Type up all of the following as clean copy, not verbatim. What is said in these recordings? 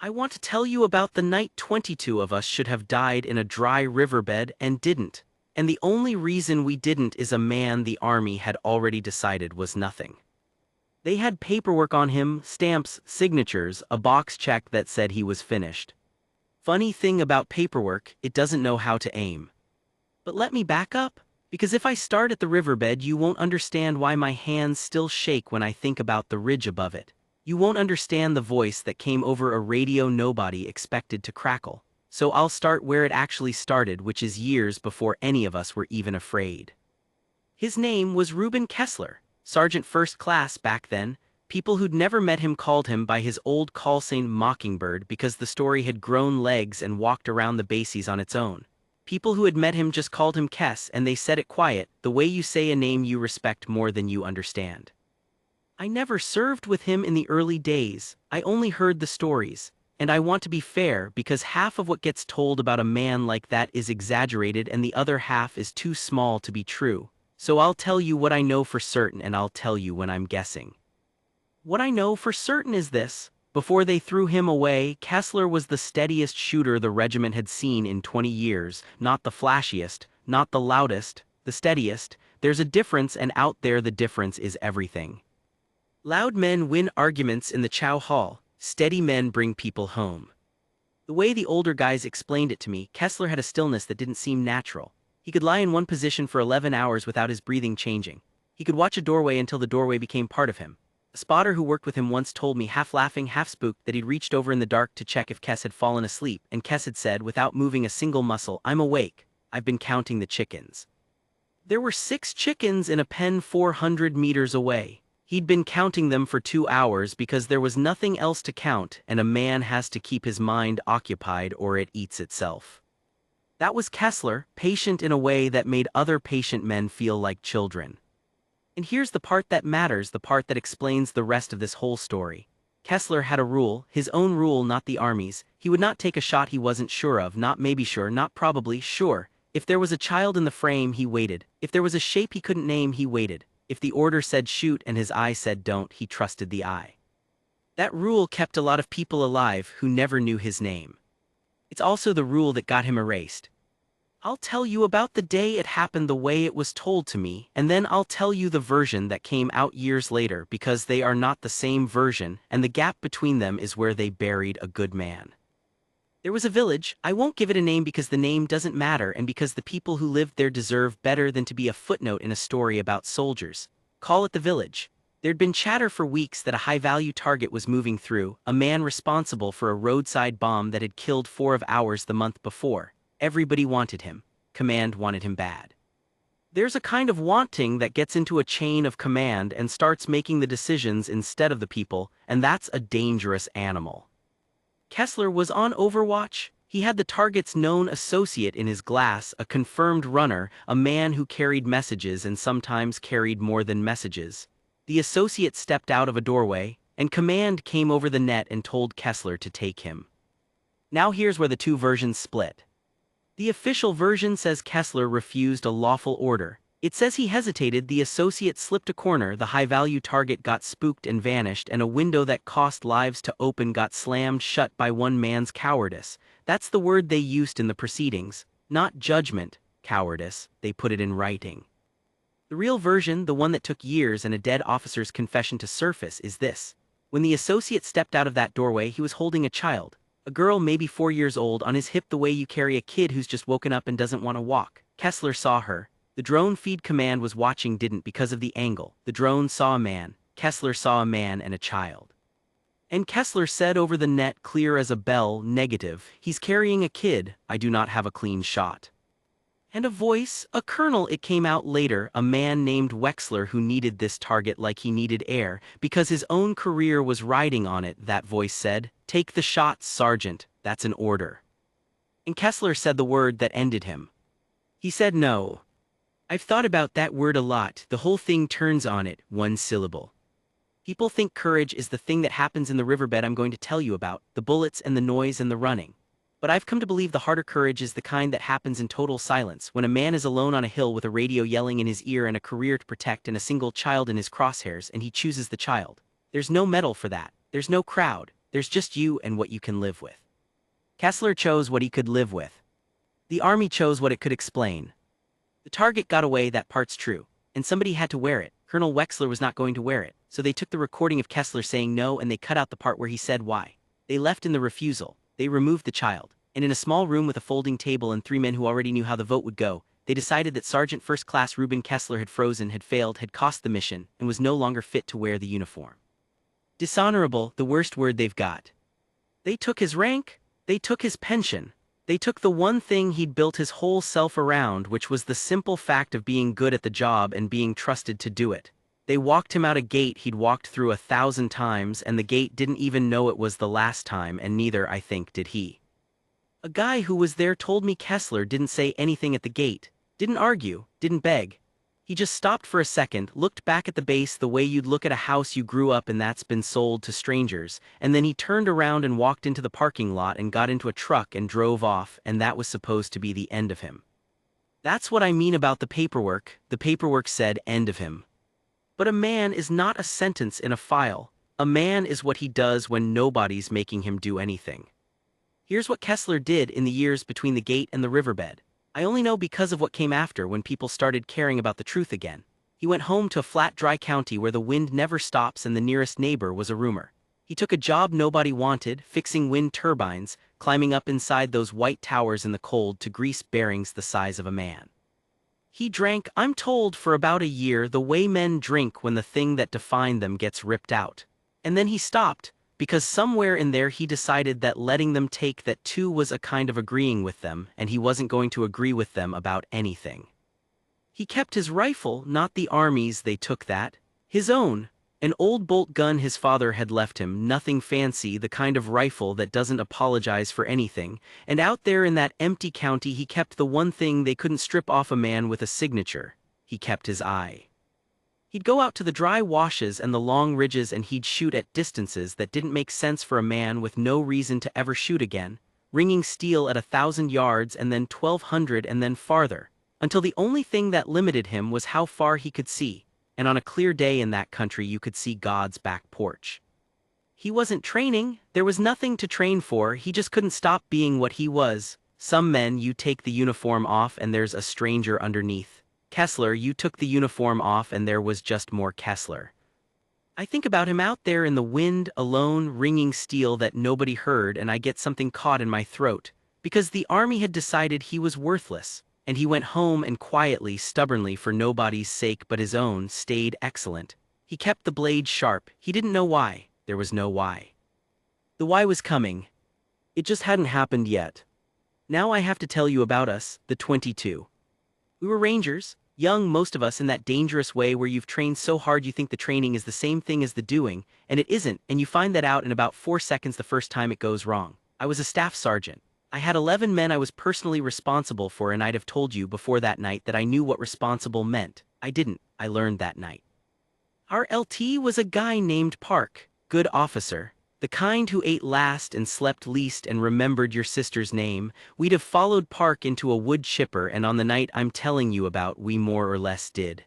I want to tell you about the night 22 of us should have died in a dry riverbed and didn't. And the only reason we didn't is a man the army had already decided was nothing. They had paperwork on him, stamps, signatures, a box check that said he was finished. Funny thing about paperwork, it doesn't know how to aim. But let me back up, because if I start at the riverbed you won't understand why my hands still shake when I think about the ridge above it. You won't understand the voice that came over a radio nobody expected to crackle. So I'll start where it actually started, which is years before any of us were even afraid. His name was Reuben Kessler, Sergeant First Class back then. People who'd never met him called him by his old call sign Mockingbird because the story had grown legs and walked around the bases on its own. People who had met him just called him Kess, and they said it quiet, the way you say a name you respect more than you understand. I never served with him in the early days, I only heard the stories, and I want to be fair because half of what gets told about a man like that is exaggerated and the other half is too small to be true. So I'll tell you what I know for certain and I'll tell you when I'm guessing. What I know for certain is this: before they threw him away, Kessler was the steadiest shooter the regiment had seen in 20 years, not the flashiest, not the loudest, the steadiest. There's a difference, and out there the difference is everything. Loud men win arguments in the chow hall, steady men bring people home. The way the older guys explained it to me, Kessler had a stillness that didn't seem natural. He could lie in one position for 11 hours without his breathing changing. He could watch a doorway until the doorway became part of him. A spotter who worked with him once told me, half laughing, half spooked, that he'd reached over in the dark to check if Kess had fallen asleep, and Kess had said, without moving a single muscle, "I'm awake. I've been counting the chickens." There were 6 chickens in a pen 400 meters away. He'd been counting them for 2 hours because there was nothing else to count, and a man has to keep his mind occupied or it eats itself. That was Kessler, patient in a way that made other patient men feel like children. And here's the part that matters, the part that explains the rest of this whole story. Kessler had a rule, his own rule, not the army's. He would not take a shot he wasn't sure of, not maybe sure, not probably sure. If there was a child in the frame, he waited. If there was a shape he couldn't name, he waited. If the order said shoot and his eye said don't, he trusted the eye. That rule kept a lot of people alive who never knew his name. It's also the rule that got him erased. I'll tell you about the day it happened the way it was told to me, and then I'll tell you the version that came out years later, because they are not the same version, and the gap between them is where they buried a good man. There was a village. I won't give it a name because the name doesn't matter and because the people who lived there deserve better than to be a footnote in a story about soldiers. Call it the village. There'd been chatter for weeks that a high-value target was moving through, a man responsible for a roadside bomb that had killed 4 of ours the month before. Everybody wanted him. Command wanted him bad. There's a kind of wanting that gets into a chain of command and starts making the decisions instead of the people, and that's a dangerous animal. Kessler was on Overwatch. He had the target's known associate in his glass, a confirmed runner, a man who carried messages and sometimes carried more than messages. The associate stepped out of a doorway, and command came over the net and told Kessler to take him. Now here's where the two versions split. The official version says Kessler refused a lawful order. It says he hesitated, the associate slipped a corner, the high-value target got spooked and vanished, and a window that cost lives to open got slammed shut by one man's cowardice. That's the word they used in the proceedings. Not judgment, cowardice, they put it in writing. The real version, the one that took years and a dead officer's confession to surface, is this. When the associate stepped out of that doorway, he was holding a child. A girl maybe 4 years old on his hip, the way you carry a kid who's just woken up and doesn't want to walk. Kessler saw her. The drone feed command was watching didn't because of the angle. The drone saw a man. Kessler saw a man and a child. And Kessler said over the net, clear as a bell, negative. He's carrying a kid. I do not have a clean shot. And a voice, a colonel, it came out later, a man named Wexler who needed this target like he needed air, because his own career was riding on it, that voice said, take the shots, Sergeant, that's an order. And Kessler said the word that ended him. He said no. I've thought about that word a lot, the whole thing turns on it, one syllable. People think courage is the thing that happens in the riverbed I'm going to tell you about, the bullets and the noise and the running. But I've come to believe the harder courage is the kind that happens in total silence, when a man is alone on a hill with a radio yelling in his ear and a career to protect and a single child in his crosshairs, and he chooses the child. There's no medal for that. There's no crowd. There's just you and what you can live with. Kessler chose what he could live with. The army chose what it could explain. The target got away, that part's true, and somebody had to wear it. Colonel Wexler was not going to wear it, so they took the recording of Kessler saying no and they cut out the part where he said why. They left in the refusal. They removed the child, and in a small room with a folding table and 3 men who already knew how the vote would go, they decided that Sergeant First Class Reuben Kessler had frozen, had failed, had cost the mission, and was no longer fit to wear the uniform. Dishonorable, the worst word they've got. They took his rank, they took his pension, they took the one thing he'd built his whole self around, which was the simple fact of being good at the job and being trusted to do it. They walked him out a gate he'd walked through 1,000 times, and the gate didn't even know it was the last time, and neither, I think, did he. A guy who was there told me Kessler didn't say anything at the gate, didn't argue, didn't beg. He just stopped for a second, looked back at the base the way you'd look at a house you grew up in that's been sold to strangers, and then he turned around and walked into the parking lot and got into a truck and drove off, and that was supposed to be the end of him. That's what I mean about the paperwork. The paperwork said end of him. But a man is not a sentence in a file. A man is what he does when nobody's making him do anything. Here's what Kessler did in the years between the gate and the riverbed. I only know because of what came after, when people started caring about the truth again. He went home to a flat, dry county where the wind never stops and the nearest neighbor was a rumor. He took a job nobody wanted, fixing wind turbines, climbing up inside those white towers in the cold to grease bearings the size of a man. He drank, I'm told, for about a year, the way men drink when the thing that defined them gets ripped out. And then he stopped, because somewhere in there he decided that letting them take that too was a kind of agreeing with them, and he wasn't going to agree with them about anything. He kept his rifle, not the army's, they took that. His own, an old bolt gun his father had left him, nothing fancy, the kind of rifle that doesn't apologize for anything, and out there in that empty county he kept the one thing they couldn't strip off a man with a signature. He kept his eye. He'd go out to the dry washes and the long ridges and he'd shoot at distances that didn't make sense for a man with no reason to ever shoot again, ringing steel at 1,000 yards and then 1,200 and then farther, until the only thing that limited him was how far he could see, and on a clear day in that country you could see God's back porch. He wasn't training, there was nothing to train for, he just couldn't stop being what he was. Some men, you take the uniform off and there's a stranger underneath. Kessler, you took the uniform off and there was just more Kessler. I think about him out there in the wind, alone, ringing steel that nobody heard, and I get something caught in my throat, because the army had decided he was worthless, and he went home and quietly, stubbornly, for nobody's sake but his own, stayed excellent. He kept the blade sharp, he didn't know why, there was no why. The why was coming. It just hadn't happened yet. Now I have to tell you about us, the 22. We were Rangers. Young, most of us, in that dangerous way where you've trained so hard you think the training is the same thing as the doing, and it isn't, and you find that out in about 4 seconds the first time it goes wrong. I was a staff sergeant. I had 11 men I was personally responsible for, and I'd have told you before that night that I knew what responsible meant. I didn't. I learned that night. Our LT was a guy named Park, good officer. The kind who ate last and slept least and remembered your sister's name. We'd have followed Park into a wood chipper, and on the night I'm telling you about, we more or less did.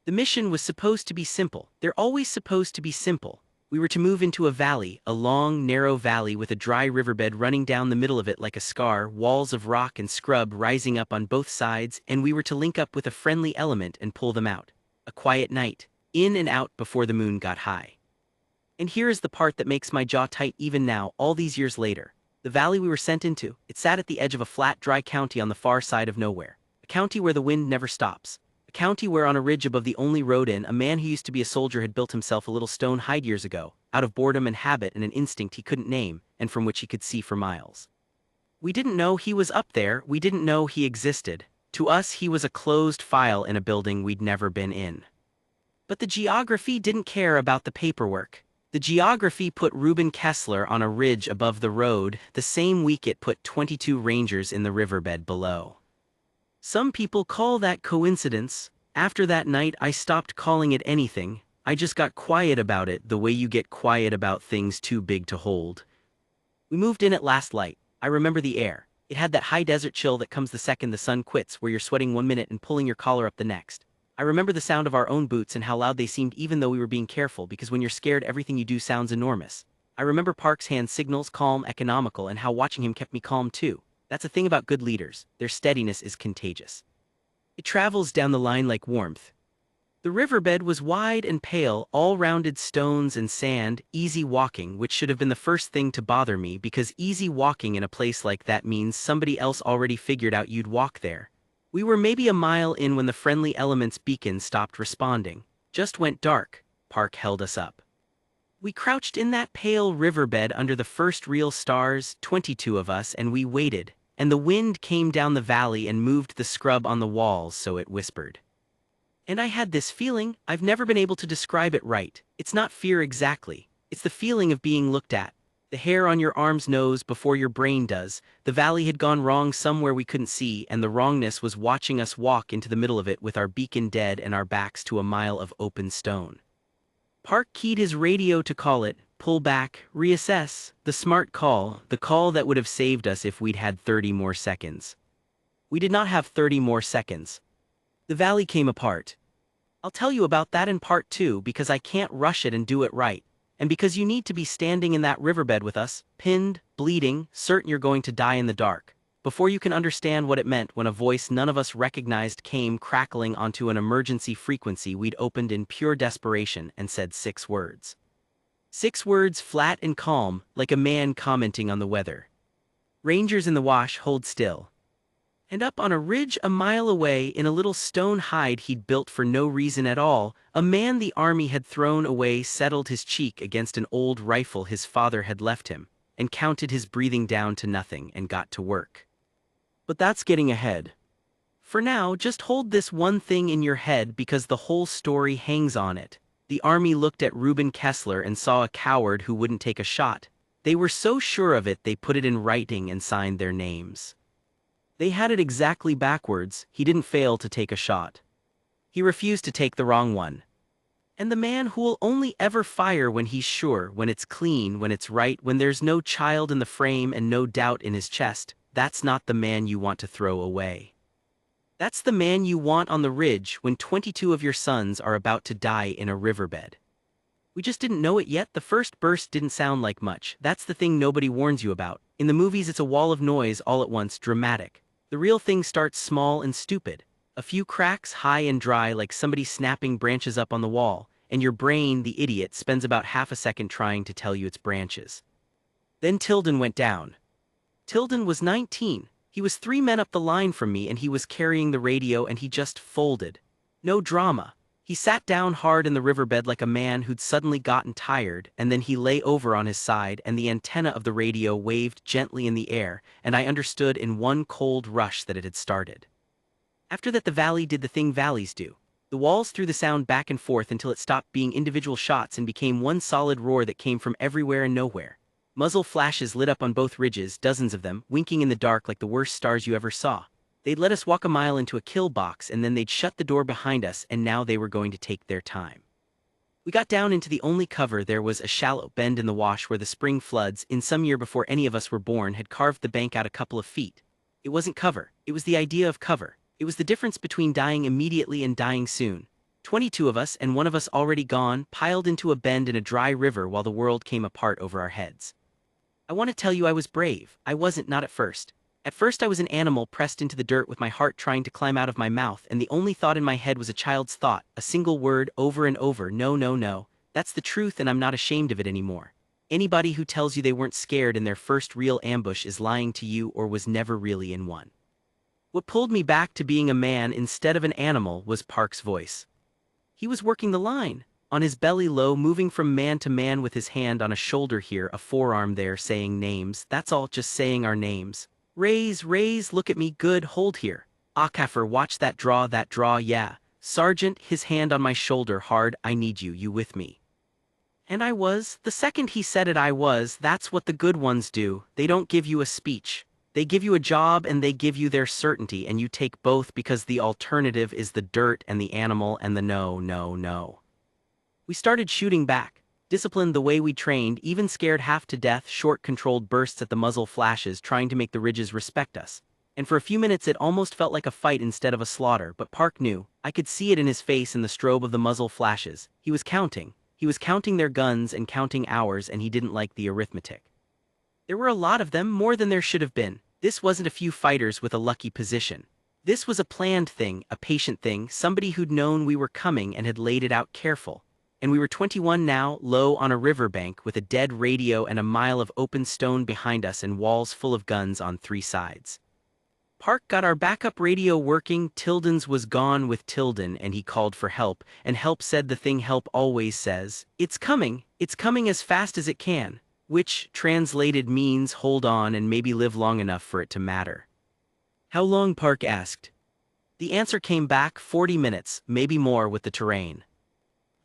The mission was supposed to be simple. They're always supposed to be simple. We were to move into a valley, a long, narrow valley with a dry riverbed running down the middle of it like a scar, walls of rock and scrub rising up on both sides, and we were to link up with a friendly element and pull them out. A quiet night, in and out before the moon got high. And here is the part that makes my jaw tight even now, all these years later. The valley we were sent into, it sat at the edge of a flat, dry county on the far side of nowhere. A county where the wind never stops. A county where on a ridge above the only road in, a man who used to be a soldier had built himself a little stone hide years ago, out of boredom and habit and an instinct he couldn't name, and from which he could see for miles. We didn't know he was up there, we didn't know he existed. To us he was a closed file in a building we'd never been in. But the geography didn't care about the paperwork. The geography put Reuben Kessler on a ridge above the road the same week it put 22 Rangers in the riverbed below. Some people call that coincidence. After that night I stopped calling it anything, I just got quiet about it the way you get quiet about things too big to hold. We moved in at last light. I remember the air. It had that high desert chill that comes the second the sun quits, where you're sweating 1 minute and pulling your collar up the next. I remember the sound of our own boots and how loud they seemed even though we were being careful, because when you're scared everything you do sounds enormous. I remember Park's hand signals, calm, economical, and how watching him kept me calm too. That's the thing about good leaders, their steadiness is contagious. It travels down the line like warmth. The riverbed was wide and pale, all rounded stones and sand, easy walking, which should have been the first thing to bother me because easy walking in a place like that means somebody else already figured out you'd walk there. We were maybe a mile in when the friendly element's beacon stopped responding. Just went dark. Park held us up. We crouched in that pale riverbed under the first real stars, 22 of us, and we waited, and the wind came down the valley and moved the scrub on the walls so it whispered. And I had this feeling, I've never been able to describe it right. It's not fear exactly. It's the feeling of being looked at. The hair on your arms knows before your brain does. The valley had gone wrong somewhere we couldn't see, and the wrongness was watching us walk into the middle of it with our beacon dead and our backs to a mile of open stone. Park keyed his radio to call it, pull back, reassess, the smart call, the call that would have saved us if we'd had 30 more seconds. We did not have 30 more seconds. The valley came apart. I'll tell you about that in part 2 because I can't rush it and do it right, and because you need to be standing in that riverbed with us, pinned, bleeding, certain you're going to die in the dark, before you can understand what it meant when a voice none of us recognized came crackling onto an emergency frequency we'd opened in pure desperation and said 6 words. 6 words flat and calm, like a man commenting on the weather. Rangers in the wash, hold still. And up on a ridge a mile away in a little stone hide he'd built for no reason at all, a man the army had thrown away settled his cheek against an old rifle his father had left him, and counted his breathing down to nothing and got to work. But that's getting ahead. For now, just hold this one thing in your head because the whole story hangs on it. The army looked at Reuben Kessler and saw a coward who wouldn't take a shot. They were so sure of it they put it in writing and signed their names. They had it exactly backwards. He didn't fail to take a shot. He refused to take the wrong one. And the man who'll only ever fire when he's sure, when it's clean, when it's right, when there's no child in the frame and no doubt in his chest, that's not the man you want to throw away. That's the man you want on the ridge when 22 of your sons are about to die in a riverbed. We just didn't know it yet. The first burst didn't sound like much. That's the thing nobody warns you about. In the movies it's a wall of noise all at once, dramatic. The real thing starts small and stupid. A few cracks, high and dry, like somebody snapping branches up on the wall, and your brain, the idiot, spends about half a second trying to tell you it's branches. Then Tilden went down. Tilden was 19. He was 3 men up the line from me and he was carrying the radio and he just folded. No drama. He sat down hard in the riverbed like a man who'd suddenly gotten tired, and then he lay over on his side and the antenna of the radio waved gently in the air, and I understood in one cold rush that it had started. After that the valley did the thing valleys do. The walls threw the sound back and forth until it stopped being individual shots and became one solid roar that came from everywhere and nowhere. Muzzle flashes lit up on both ridges, dozens of them, winking in the dark like the worst stars you ever saw. They'd let us walk a mile into a kill box and then they'd shut the door behind us, and now they were going to take their time. We got down into the only cover. There was a shallow bend in the wash where the spring floods, in some year before any of us were born, had carved the bank out a couple of feet. It wasn't cover. It was the idea of cover. It was the difference between dying immediately and dying soon. 22 of us, and one of us already gone, piled into a bend in a dry river while the world came apart over our heads. I want to tell you I was brave. I wasn't, not at first. At first I was an animal pressed into the dirt with my heart trying to climb out of my mouth, and the only thought in my head was a child's thought, a single word over and over: no, no, no. That's the truth and I'm not ashamed of it anymore. Anybody who tells you they weren't scared in their first real ambush is lying to you or was never really in one. What pulled me back to being a man instead of an animal was Park's voice. He was working the line, on his belly low, moving from man to man with his hand on a shoulder here, a forearm there, saying names. That's all, just saying our names. Raise, look at me, good, hold here. Akafir, watch that draw, yeah. Sergeant, his hand on my shoulder hard, I need you, you with me. And I was, the second he said it I was. That's what the good ones do. They don't give you a speech. They give you a job and they give you their certainty, and you take both because the alternative is the dirt and the animal and the no, no, no. We started shooting back. Disciplined the way we trained, even scared half to death, short controlled bursts at the muzzle flashes, trying to make the ridges respect us. And for a few minutes it almost felt like a fight instead of a slaughter, but Park knew. I could see it in his face in the strobe of the muzzle flashes. He was counting. He was counting their guns and counting ours, and he didn't like the arithmetic. There were a lot of them, more than there should have been. This wasn't a few fighters with a lucky position. This was a planned thing, a patient thing, somebody who'd known we were coming and had laid it out careful. And we were 21 now, low on a riverbank with a dead radio and a mile of open stone behind us and walls full of guns on 3 sides. Park got our backup radio working. Tilden's was gone with Tilden, and he called for help, and help said the thing help always says, it's coming as fast as it can, which, translated, means hold on and maybe live long enough for it to matter. How long? Park asked. The answer came back, 40 minutes, maybe more with the terrain.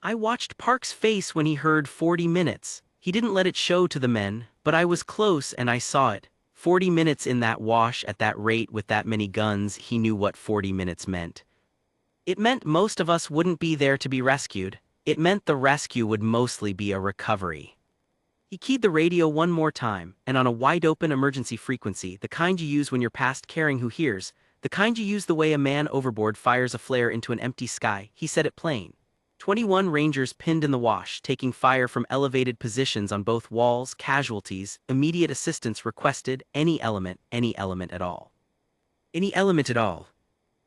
I watched Park's face when he heard 40 minutes. He didn't let it show to the men, but I was close and I saw it. 40 minutes in that wash at that rate with that many guns. He knew what 40 minutes meant. It meant most of us wouldn't be there to be rescued. It meant the rescue would mostly be a recovery. He keyed the radio one more time, and on a wide-open emergency frequency, the kind you use when you're past caring who hears, the kind you use the way a man overboard fires a flare into an empty sky, he said it plain. 21 Rangers pinned in the wash, taking fire from elevated positions on both walls, casualties, immediate assistance requested, any element at all. Any element at all.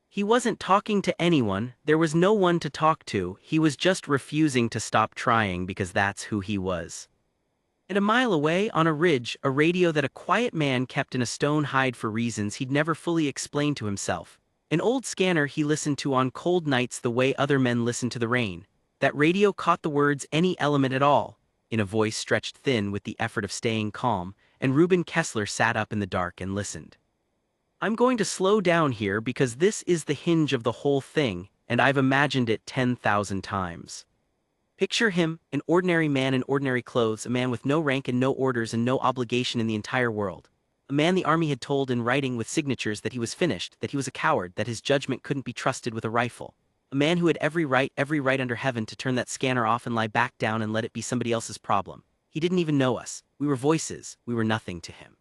He wasn't talking to anyone, there was no one to talk to, he was just refusing to stop trying because that's who he was. And a mile away, on a ridge, a radio that a quiet man kept in a stone hide for reasons he'd never fully explained to himself. An old scanner he listened to on cold nights the way other men listened to the rain. That radio caught the words any element at all, in a voice stretched thin with the effort of staying calm, and Reuben Kessler sat up in the dark and listened. I'm going to slow down here because this is the hinge of the whole thing, and I've imagined it 10,000 times. Picture him, an ordinary man in ordinary clothes, a man with no rank and no orders and no obligation in the entire world. A man the army had told in writing with signatures that he was finished, that he was a coward, that his judgment couldn't be trusted with a rifle. A man who had every right under heaven to turn that scanner off and lie back down and let it be somebody else's problem. He didn't even know us. We were voices. We were nothing to him.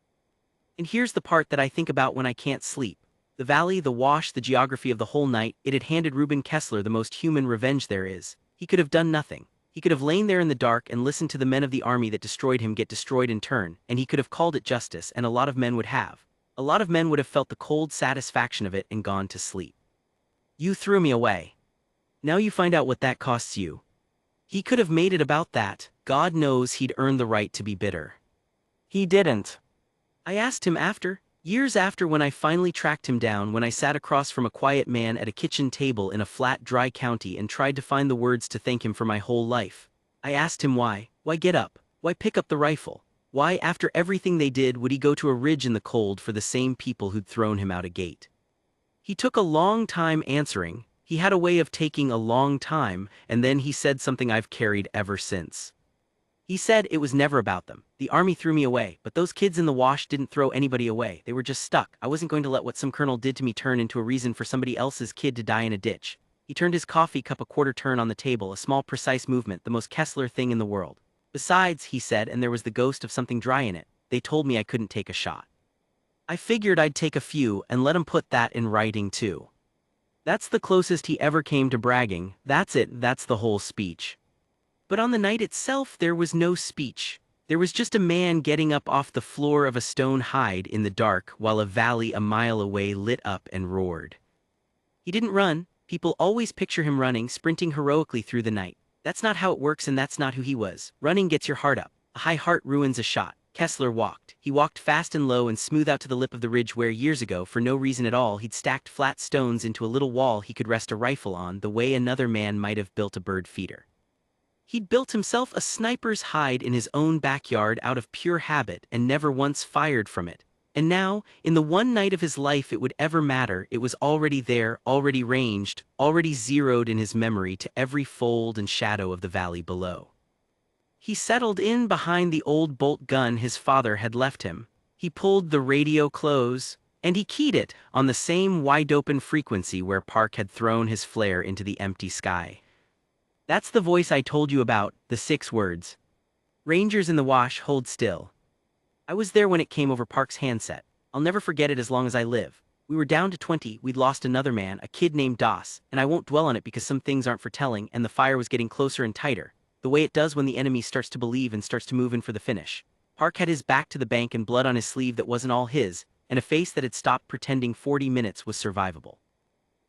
And here's the part that I think about when I can't sleep. The valley, the wash, the geography of the whole night, it had handed Reuben Kessler the most human revenge there is. He could have done nothing. He could have lain there in the dark and listened to the men of the army that destroyed him get destroyed in turn, and he could have called it justice, and a lot of men would have. A lot of men would have felt the cold satisfaction of it and gone to sleep. You threw me away. Now you find out what that costs you. He could have made it about that. God knows he'd earned the right to be bitter. He didn't. I asked him after, years after, when I finally tracked him down, when I sat across from a quiet man at a kitchen table in a flat, dry county and tried to find the words to thank him for my whole life. I asked him why get up, why pick up the rifle, why after everything they did would he go to a ridge in the cold for the same people who'd thrown him out a gate. He took a long time answering. He had a way of taking a long time, and then he said something I've carried ever since. He said it was never about them. The army threw me away, but those kids in the wash didn't throw anybody away. They were just stuck. I wasn't going to let what some colonel did to me turn into a reason for somebody else's kid to die in a ditch. He turned his coffee cup a quarter turn on the table, a small precise movement, the most Kessler thing in the world. Besides, he said, and there was the ghost of something dry in it, they told me I couldn't take a shot. I figured I'd take a few and let him put that in writing too. That's the closest he ever came to bragging. That's it, that's the whole speech. But on the night itself there was no speech. There was just a man getting up off the floor of a stone hide in the dark while a valley a mile away lit up and roared. He didn't run. People always picture him running, sprinting heroically through the night. That's not how it works, and that's not who he was. Running gets your heart up. A high heart ruins a shot. Kessler walked. He walked fast and low and smooth out to the lip of the ridge where, years ago, for no reason at all, he'd stacked flat stones into a little wall he could rest a rifle on, the way another man might have built a bird feeder. He'd built himself a sniper's hide in his own backyard out of pure habit and never once fired from it. And now, in the one night of his life it would ever matter, it was already there, already ranged, already zeroed in his memory to every fold and shadow of the valley below. He settled in behind the old bolt gun his father had left him. He pulled the radio close, and he keyed it on the same wide-open frequency where Park had thrown his flare into the empty sky. That's the voice I told you about, the 6 words. Rangers in the wash, hold still. I was there when it came over Park's handset. I'll never forget it as long as I live. We were down to 20, we'd lost another man, a kid named Doss, and I won't dwell on it because some things aren't for telling, and the fire was getting closer and tighter. the way it does when the enemy starts to believe and starts to move in for the finish. Park had his back to the bank and blood on his sleeve that wasn't all his, and a face that had stopped pretending 40 minutes was survivable.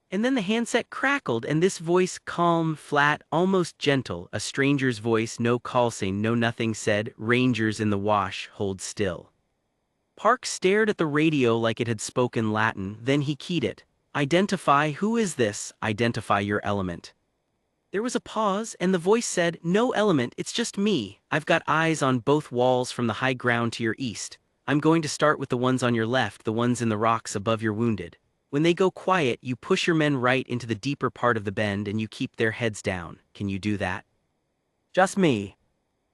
And then the handset crackled, and this voice, calm, flat, almost gentle, a stranger's voice, no call sign, no nothing, said, "Rangers in the wash, hold still." Park stared at the radio like it had spoken Latin, then he keyed it. "Identify, who is this? Identify your element." There was a pause, and the voice said, "No element, it's just me. I've got eyes on both walls from the high ground to your east. I'm going to start with the ones on your left, the ones in the rocks above your wounded. When they go quiet, you push your men right into the deeper part of the bend and you keep their heads down. Can you do that?" "Just me."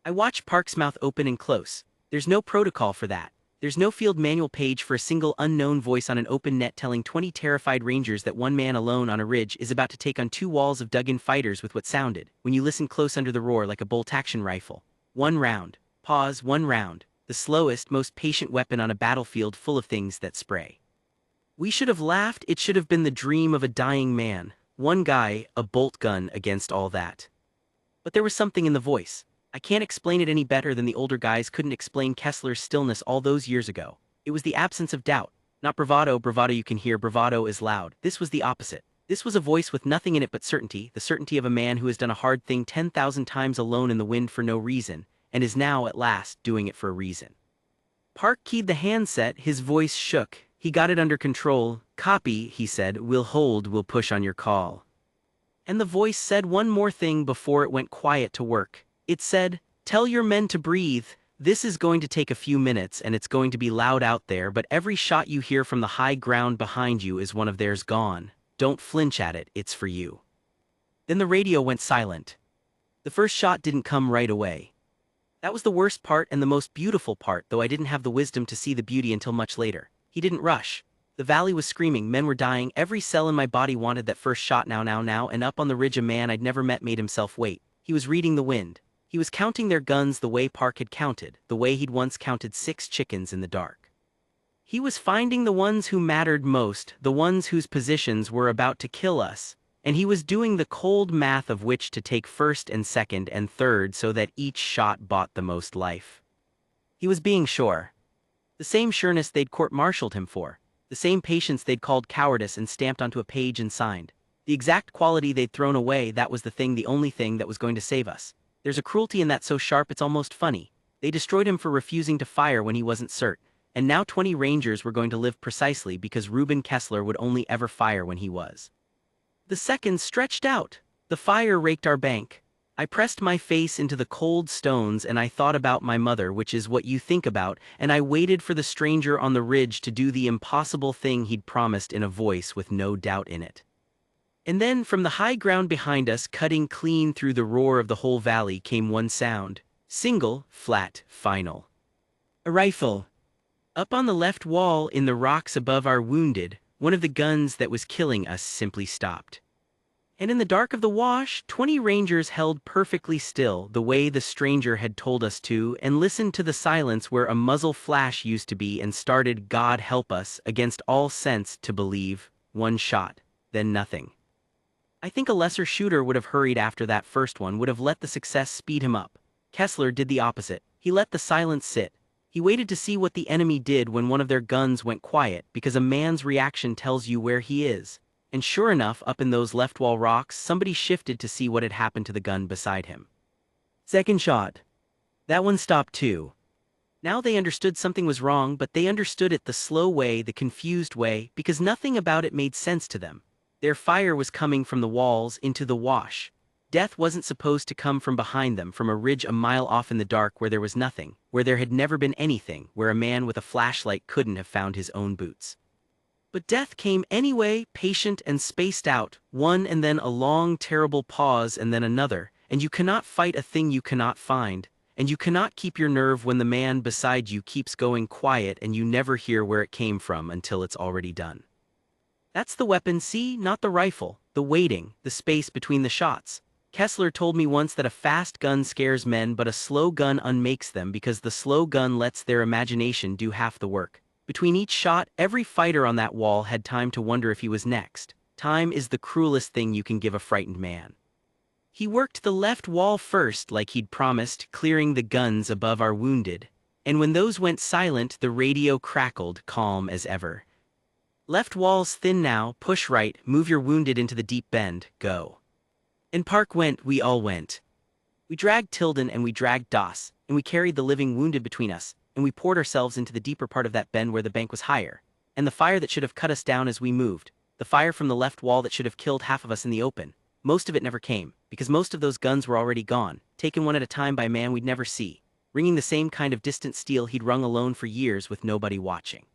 I watched Park's mouth open and close. There's no protocol for that. There's no field manual page for a single unknown voice on an open net telling 20 terrified rangers that one man alone on a ridge is about to take on 2 walls of dug-in fighters with what sounded, when you listen close under the roar, like a bolt-action rifle. 1 round. Pause, 1 round. The slowest, most patient weapon on a battlefield full of things that spray. We should have laughed. It should have been the dream of a dying man. One guy, a bolt gun against all that. But there was something in the voice. I can't explain it any better than the older guys couldn't explain Kessler's stillness all those years ago. It was the absence of doubt. Not bravado. Bravado you can hear, bravado is loud. This was the opposite. This was a voice with nothing in it but certainty, the certainty of a man who has done a hard thing 10,000 times alone in the wind for no reason, and is now, at last, doing it for a reason. Park keyed the handset, his voice shook. He got it under control. "Copy," he said. "We'll hold, we'll push on your call." And the voice said one more thing before it went quiet to work. It said, "Tell your men to breathe. This is going to take a few minutes and it's going to be loud out there, but every shot you hear from the high ground behind you is one of theirs gone. Don't flinch at it, it's for you." Then the radio went silent. The first shot didn't come right away. That was the worst part and the most beautiful part, though I didn't have the wisdom to see the beauty until much later. He didn't rush. The valley was screaming, men were dying, every cell in my body wanted that first shot now, and up on the ridge a man I'd never met made himself wait. He was reading the wind. He was counting their guns the way Park had counted, the way he'd once counted 6 chickens in the dark. He was finding the ones who mattered most, the ones whose positions were about to kill us, and he was doing the cold math of which to take first and second and third so that each shot bought the most life. He was being sure. The same sureness they'd court-martialed him for. The same patience they'd called cowardice and stamped onto a page and signed. The exact quality they'd thrown away, that was the thing, the only thing that was going to save us. There's a cruelty in that so sharp it's almost funny. They destroyed him for refusing to fire when he wasn't cert, and now 20 Rangers were going to live precisely because Reuben Kessler would only ever fire when he was. The seconds stretched out. The fire raked our bank. I pressed my face into the cold stones and I thought about my mother, which is what you think about, and I waited for the stranger on the ridge to do the impossible thing he'd promised in a voice with no doubt in it. And then, from the high ground behind us, cutting clean through the roar of the whole valley, came one sound. Single, flat, final. A rifle. Up on the left wall, in the rocks above our wounded, one of the guns that was killing us simply stopped. And in the dark of the wash, 20 Rangers held perfectly still, the way the stranger had told us to, and listened to the silence where a muzzle flash used to be, and started, God help us, against all sense, to believe. 1 shot, then nothing. I think a lesser shooter would have hurried after that first one, would have let the success speed him up. Kessler did the opposite. He let the silence sit. He waited to see what the enemy did when one of their guns went quiet, because a man's reaction tells you where he is. And sure enough, up in those left wall rocks, somebody shifted to see what had happened to the gun beside him. Second shot. That one stopped too. Now they understood something was wrong, but they understood it the slow way, the confused way, because nothing about it made sense to them. Their fire was coming from the walls into the wash. Death wasn't supposed to come from behind them, from a ridge a mile off in the dark where there was nothing, where there had never been anything, where a man with a flashlight couldn't have found his own boots. But death came anyway, patient and spaced out, one and then a long, terrible pause and then another, and you cannot fight a thing you cannot find, and you cannot keep your nerve when the man beside you keeps going quiet and you never hear where it came from until it's already done. That's the weapon, see, not the rifle, the waiting, the space between the shots. Kessler told me once that a fast gun scares men but a slow gun unmakes them, because the slow gun lets their imagination do half the work. Between each shot, every fighter on that wall had time to wonder if he was next. Time is the cruelest thing you can give a frightened man. He worked the left wall first like he'd promised, clearing the guns above our wounded, and when those went silent the radio crackled, calm as ever. Left wall's thin now, push right, move your wounded into the deep bend, go. And Park went, we all went. We dragged Tilden and we dragged Doss, and we carried the living wounded between us, and we poured ourselves into the deeper part of that bend where the bank was higher, and the fire that should have cut us down as we moved, the fire from the left wall that should have killed half of us in the open, most of it never came, because most of those guns were already gone, taken one at a time by a man we'd never see, ringing the same kind of distant steel he'd rung alone for years with nobody watching.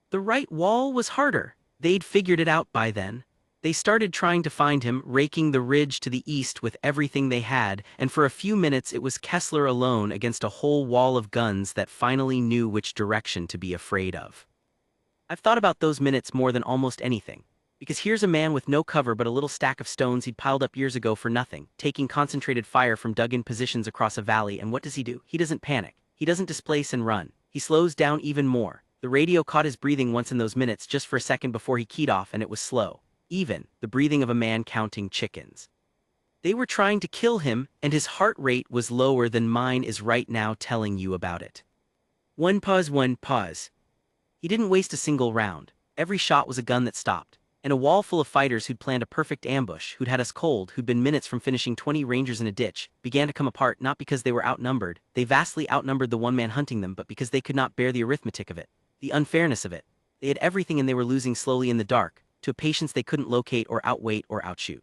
The right wall was harder. They'd figured it out by then. They started trying to find him, raking the ridge to the east with everything they had, and for a few minutes it was Kessler alone against a whole wall of guns that finally knew which direction to be afraid of. I've thought about those minutes more than almost anything, because here's a man with no cover but a little stack of stones he'd piled up years ago for nothing, taking concentrated fire from dug-in positions across a valley, and what does he do? He doesn't panic. He doesn't displace and run. He slows down even more. The radio caught his breathing once in those minutes just for a second before he keyed off, and it was slow. Even, the breathing of a man counting chickens. They were trying to kill him, and his heart rate was lower than mine is right now telling you about it. One pause. He didn't waste a single round. Every shot was a gun that stopped, and a wall full of fighters who'd planned a perfect ambush, who'd had us cold, who'd been minutes from finishing 20 Rangers in a ditch, began to come apart not because they were outnumbered, they vastly outnumbered the one man hunting them, but because they could not bear the arithmetic of it, the unfairness of it. They had everything and they were losing slowly in the dark, to a patience they couldn't locate or outweight or outshoot.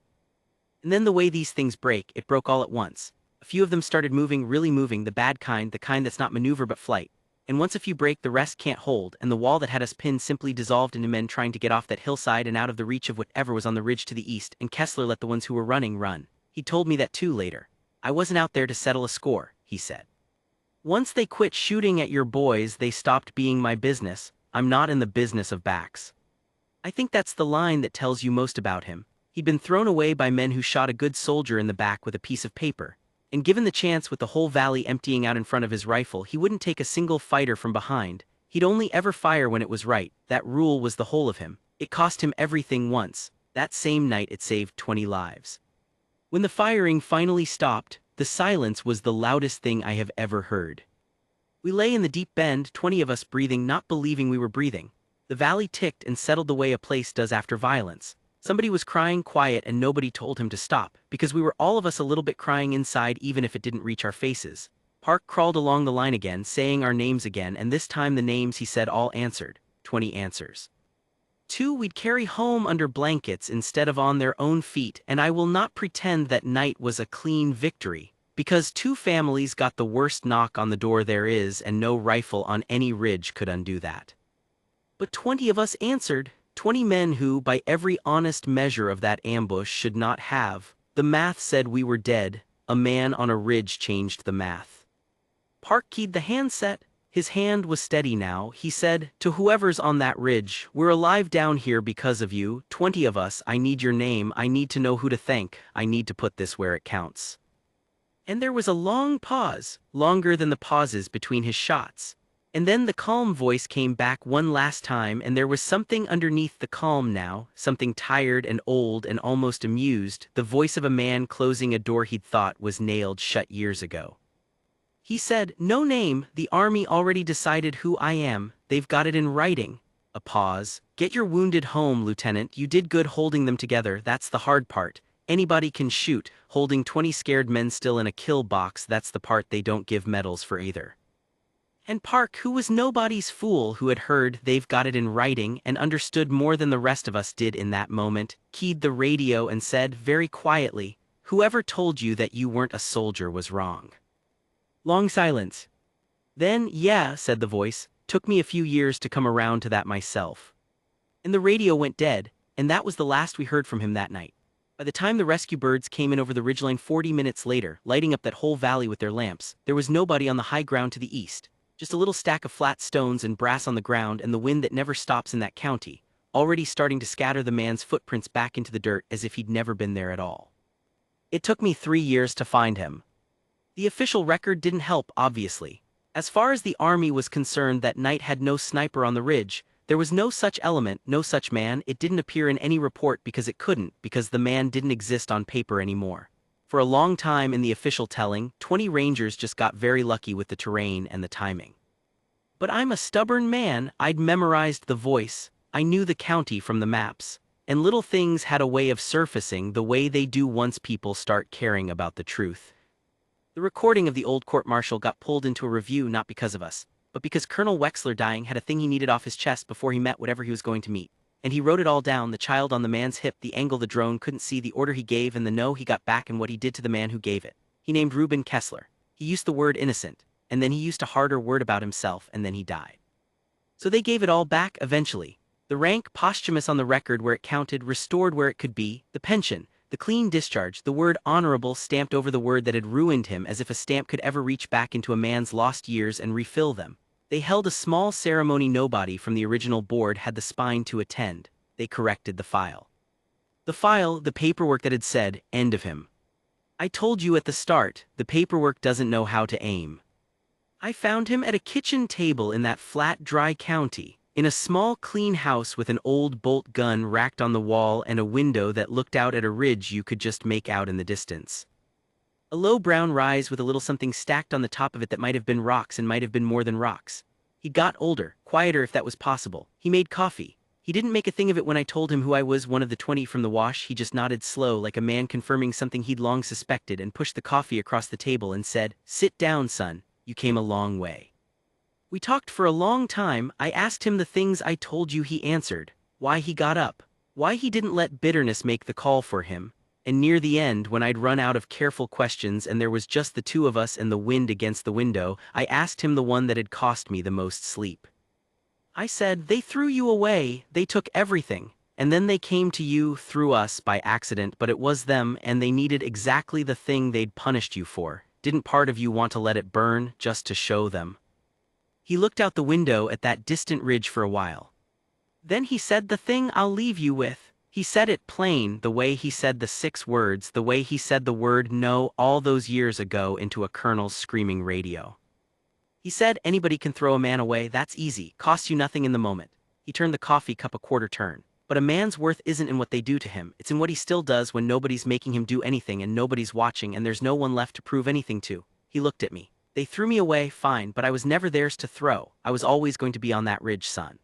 And then the way these things break, it broke all at once. A few of them started moving, really moving, the bad kind, the kind that's not maneuver but flight. And once a few break, the rest can't hold, and the wall that had us pinned simply dissolved into men trying to get off that hillside and out of the reach of whatever was on the ridge to the east, and Kessler let the ones who were running run. He told me that too later. I wasn't out there to settle a score, he said. Once they quit shooting at your boys, they stopped being my business. I'm not in the business of backs. I think that's the line that tells you most about him. He'd been thrown away by men who shot a good soldier in the back with a piece of paper. And given the chance with the whole valley emptying out in front of his rifle, he wouldn't take a single fighter from behind. He'd only ever fire when it was right. That rule was the whole of him. It cost him everything once. That same night it saved 20 lives. When the firing finally stopped, the silence was the loudest thing I have ever heard. We lay in the deep bend, 20 of us breathing, not believing we were breathing. The valley ticked and settled the way a place does after violence. Somebody was crying quiet and nobody told him to stop, because we were all of us a little bit crying inside even if it didn't reach our faces. Park crawled along the line again, saying our names again, and this time the names he said all answered. 20 answers. 2 we'd carry home under blankets instead of on their own feet, and I will not pretend that night was a clean victory, because 2 families got the worst knock on the door there is, and no rifle on any ridge could undo that. But 20 of us answered, 20 men who, by every honest measure of that ambush, should not have. The math said we were dead. A man on a ridge changed the math. Park keyed the handset. His hand was steady now. He said, to whoever's on that ridge, we're alive down here because of you. 20 of us. I need your name. I need to know who to thank. I need to put this where it counts. And there was a long pause, longer than the pauses between his shots. And then the calm voice came back one last time, and there was something underneath the calm now, something tired and old and almost amused, the voice of a man closing a door he'd thought was nailed shut years ago. He said, no name, the army already decided who I am, they've got it in writing. A pause. Get your wounded home, Lieutenant, you did good holding them together, that's the hard part. Anybody can shoot, holding 20 scared men still in a kill box, that's the part they don't give medals for either. And Park, who was nobody's fool, who had heard they've got it in writing and understood more than the rest of us did in that moment, keyed the radio and said very quietly, whoever told you that you weren't a soldier was wrong. Long silence. Then, yeah, said the voice, took me a few years to come around to that myself. And the radio went dead, and that was the last we heard from him that night. By the time the rescue birds came in over the ridgeline 40 minutes later, lighting up that whole valley with their lamps, there was nobody on the high ground to the east. Just a little stack of flat stones and brass on the ground, and the wind that never stops in that county, already starting to scatter the man's footprints back into the dirt as if he'd never been there at all. It took me 3 years to find him. The official record didn't help, obviously. As far as the army was concerned, that night had no sniper on the ridge. There was no such element, no such man. It didn't appear in any report because it couldn't, because the man didn't exist on paper anymore. For a long time in the official telling, 20 Rangers just got very lucky with the terrain and the timing. But I'm a stubborn man. I'd memorized the voice, I knew the county from the maps, and little things had a way of surfacing the way they do once people start caring about the truth. The recording of the old court-martial got pulled into a review not because of us, but because Colonel Wexler dying had a thing he needed off his chest before he met whatever he was going to meet. And he wrote it all down, the child on the man's hip, the angle the drone couldn't see, the order he gave and the no he got back, and what he did to the man who gave it. He named Reuben Kessler. He used the word innocent, and then he used a harder word about himself, and then he died. So they gave it all back eventually. The rank, posthumous on the record where it counted, restored where it could be, the pension, the clean discharge, the word honorable stamped over the word that had ruined him, as if a stamp could ever reach back into a man's lost years and refill them. They held a small ceremony. Nobody from the original board had the spine to attend. They corrected the file. The paperwork that had said, end of him. I told you at the start, the paperwork doesn't know how to aim. I found him at a kitchen table in that flat, dry county, in a small, clean house with an old bolt gun racked on the wall and a window that looked out at a ridge you could just make out in the distance. A low brown rise with a little something stacked on the top of it that might have been rocks and might have been more than rocks. He got older, quieter if that was possible. He made coffee. He didn't make a thing of it when I told him who I was, one of the 20 from the wash. He just nodded slow, like a man confirming something he'd long suspected, and pushed the coffee across the table and said, "Sit down, son. You came a long way." We talked for a long time. I asked him the things I told you. He answered, why he got up, why he didn't let bitterness make the call for him, and near the end, when I'd run out of careful questions and there was just the two of us and the wind against the window, I asked him the one that had cost me the most sleep. I said, they threw you away, they took everything, and then they came to you through us by accident, but it was them and they needed exactly the thing they'd punished you for. Didn't part of you want to let it burn, just to show them? He looked out the window at that distant ridge for a while. Then he said the thing I'll leave you with. He said it plain, the way he said the 6 words, the way he said the word no all those years ago into a colonel's screaming radio. He said, anybody can throw a man away, that's easy, costs you nothing in the moment. He turned the coffee cup a quarter turn. But a man's worth isn't in what they do to him, it's in what he still does when nobody's making him do anything and nobody's watching and there's no one left to prove anything to. He looked at me. They threw me away, fine, but I was never theirs to throw. I was always going to be on that ridge, son.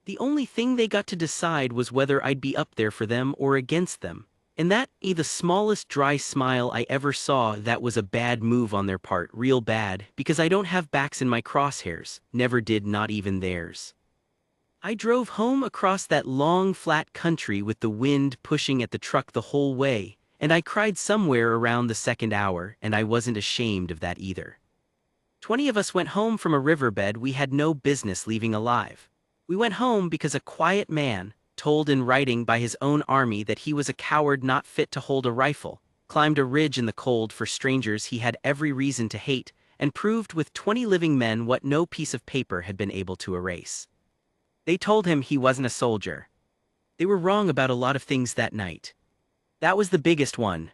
The only thing they got to decide was whether I'd be up there for them or against them. And that, the smallest dry smile I ever saw, that was a bad move on their part, real bad, because I don't have backs in my crosshairs, never did, not even theirs. I drove home across that long flat country with the wind pushing at the truck the whole way, and I cried somewhere around the 2nd hour, and I wasn't ashamed of that either. 20 of us went home from a riverbed we had no business leaving alive. We went home because a quiet man, told in writing by his own army that he was a coward not fit to hold a rifle, climbed a ridge in the cold for strangers he had every reason to hate, and proved with 20 living men what no piece of paper had been able to erase. They told him he wasn't a soldier. They were wrong about a lot of things that night. That was the biggest one,